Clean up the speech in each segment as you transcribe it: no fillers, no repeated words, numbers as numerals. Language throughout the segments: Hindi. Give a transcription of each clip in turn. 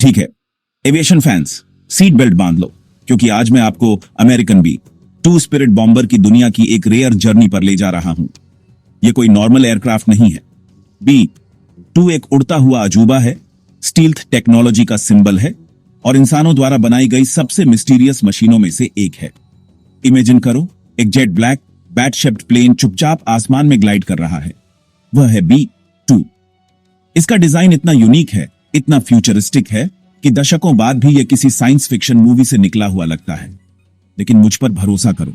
ठीक है, एविएशन फैंस सीट बेल्ट बांध लो, क्योंकि आज मैं आपको अमेरिकन बी 2 स्पिरिट बॉम्बर की दुनिया की एक रेयर जर्नी पर ले जा रहा हूं। यह कोई नॉर्मल एयरक्राफ्ट नहीं है। बी 2 एक उड़ता हुआ अजूबा है, स्टील्थ टेक्नोलॉजी का सिंबल है और इंसानों द्वारा बनाई गई सबसे मिस्टीरियस मशीनों में से एक है। इमेजिन करो, एक jet black bat shaped plane चुपचाप आसमान में ग्लाइड कर रहा है। वह है बी 2। इसका डिजाइन इतना यूनिक है, इतना फ्यूचरिस्टिक है कि दशकों बाद भी यह किसी साइंस फिक्शन मूवी से निकला हुआ लगता है। लेकिन मुझ पर भरोसा करो,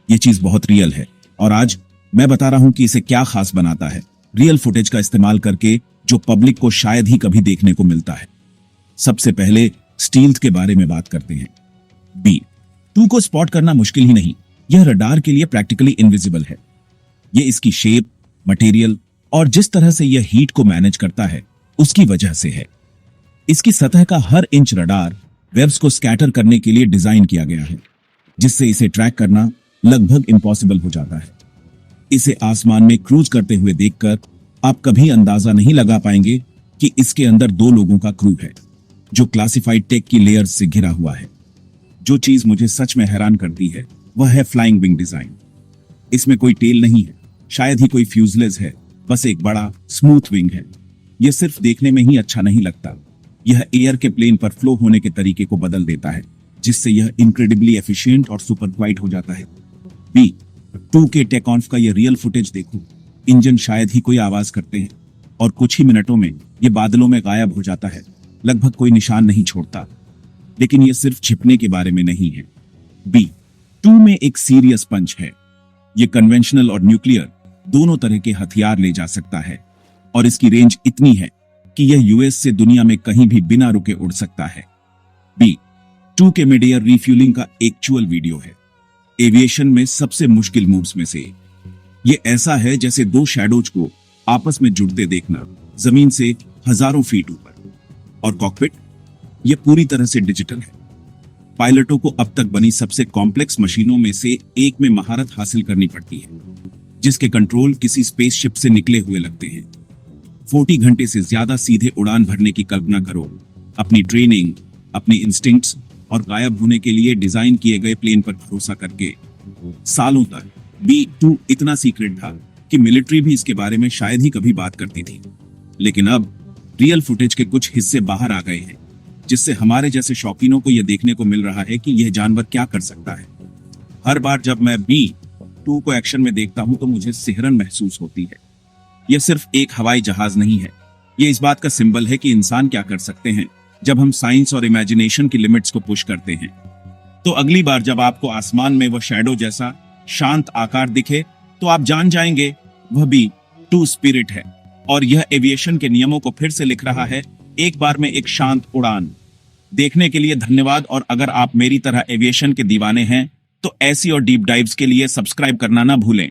यह चीज बहुत रियल है और आज मैं बता रहा हूं कि इसे क्या खास बनाता है, रियल फुटेज का इस्तेमाल करके, जो पब्लिक को शायद ही कभी देखने को मिलता है। सबसे पहले स्टील्थ के बारे में बात करते हैं। बी 2 को स्पॉट करना मुश्किल ही नहीं, यह रडार के लिए प्रैक्टिकली इनविजिबल है। यह इसकी शेप, मटेरियल और जिस तरह से यह हीट को मैनेज करता है उसकी वजह से है। इसकी सतह का हर इंच रडार वेव्स को स्कैटर करने के लिए डिजाइन किया गया है, जिससे इसे ट्रैक करना लगभग इम्पॉसिबल हो जाता है। इसे आसमान में क्रूज करते हुए देखकर आप कभी अंदाजा नहीं लगा पाएंगे कि इसके अंदर 2 लोगों का क्रू है, जो क्लासिफाइड टेक की लेयर्स से घिरा हुआ है। जो चीज मुझे सच में हैरान करती है वह है फ्लाइंग विंग डिजाइन। इसमें कोई टेल नहीं है, शायद ही कोई फ्यूजलेज है, बस एक बड़ा स्मूथ विंग है। यह सिर्फ देखने में ही अच्छा नहीं लगता, यह एयर के प्लेन पर फ्लो होने के तरीके को बदल देता है, जिससे यह इनक्रेडिबली एफिशिएंट और सुपर क्वाइट हो जाता है। बी 2 के टेक ऑफ का यह रियल फुटेज देखो। इंजन शायद ही कोई आवाज करते हैं और कुछ ही मिनटों में यह बादलों में गायब हो जाता है, लगभग कोई निशान नहीं छोड़ता। लेकिन यह सिर्फ छिपने के बारे में नहीं है। बी 2 में एक सीरियस पंच है। यह कन्वेंशनल और न्यूक्लियर दोनों तरह के हथियार ले जा सकता है और इसकी रेंज इतनी है कि यह यूएस से दुनिया में कहीं भी बिना रुके उड़ सकता है। बी 2 के मिड एयर रिफ्यूलिंग का एक्चुअल वीडियो है। एविएशन में सबसे मुश्किल मूव्स में से एक। यह ऐसा है जैसे 2 शैडोज को आपस में जुड़ते देखना, जमीन से हजारों फीट ऊपर। और कॉकपिट, यह पूरी तरह से डिजिटल है। पायलटों को अब तक बनी सबसे कॉम्प्लेक्स मशीनों में से एक में महारत हासिल करनी पड़ती है, जिसके कंट्रोल किसी स्पेसशिप से निकले हुए लगते हैं। 40 घंटे से ज्यादा सीधे उड़ान भरने की कल्पना करो, अपनी ट्रेनिंग, अपने इंस्टिंक्ट्स और गायब होने के लिए डिजाइन किए गए प्लेन पर भरोसा करके। सालों तक बी 2 इतना सीक्रेट था कि मिलिट्री भी इसके बारे में शायद ही कभी बात करती थी। लेकिन अब रियल फुटेज के कुछ हिस्से बाहर आ गए हैं, जिससे हमारे जैसे शौकीनों को यह देखने को मिल रहा है कि यह जानवर क्या कर सकता है। हर बार जब मैं बी 2 को एक्शन में देखता हूं तो मुझे सिहरन महसूस होती है। यह सिर्फ एक हवाई जहाज नहीं है, यह इस बात का सिंबल है कि इंसान क्या कर सकते हैं जब हम साइंस और इमेजिनेशन की लिमिट्स को पुश करते हैं। तो अगली बार जब आपको आसमान में वह शैडो जैसा शांत आकार दिखे तो आप जान जाएंगे वह बी 2 स्पिरिट है और यह एविएशन के नियमों को फिर से लिख रहा है, एक बार में एक शांत उड़ान। देखने के लिए धन्यवाद, और अगर आप मेरी तरह एविएशन के दीवाने हैं तो ऐसी और डीप डाइव्स के लिए सब्सक्राइब करना ना भूलें।